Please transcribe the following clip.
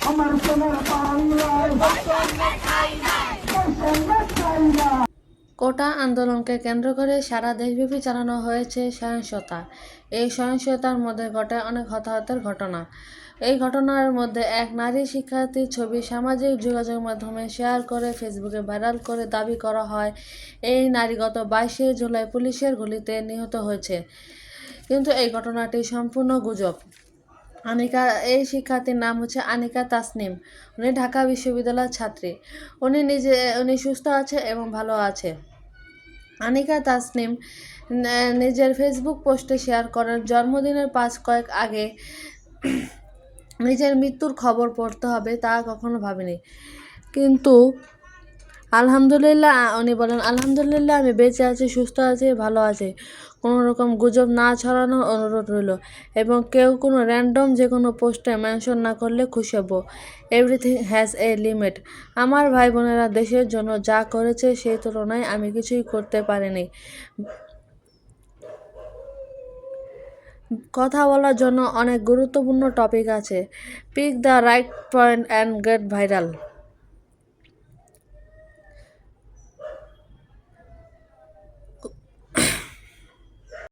আমার সোনার বাংলায় কোটা আন্দোলনকে কেন্দ্র করে সারা দেশব্যাপী চালানো হয়েছে সহিংসতা। এই সহিংসতার মধ্যে ঘটে অনেক হতাহতের ঘটনা। এই ঘটনার মধ্যে এক নারী শিক্ষার্থীর ছবি সামাজিক যোগাযোগ মাধ্যমে শেয়ার করে ফেসবুকে ভাইরাল করে দাবি করা হয় এই নারী গত 22শে জুলাই পুলিশের গুলিতে নিহত হয়েছে। কিন্তু এই ঘটনাটি সম্পূর্ণ গুজব। এই শিক্ষার্থীর নাম হচ্ছে আনিকা তাসনিম। উনি ঢাকা বিশ্ববিদ্যালয়ের ছাত্রী। উনি সুস্থ আছে এবং ভালো আছে। আনিকা তাসনিম নিজের ফেসবুক পোস্টে শেয়ার করেন, জন্মদিনের কয়েক আগে নিজের মৃত্যুর খবর পড়তে হবে তা কখনো ভাবিনি। কিন্তু আলহামদুলিল্লাহ, উনি বলেন, আলহামদুলিল্লাহ আমি বেঁচে আছি, সুস্থ আছি, ভালো আছি। কোনো রকম গুজব না ছড়ানোর অনুরোধ রইল এবং কেউ কোনো র্যান্ডম যে কোনো পোস্টে মেনশন না করলে খুশি হব। Everything has a limit. আমার ভাই বোনেরা দেশের জন্য যা করেছে সেই তুলনায় আমি কিছুই করতে পারিনি। কথা বলার জন্য অনেক গুরুত্বপূর্ণ টপিক আছে। Pick the right point and get viral.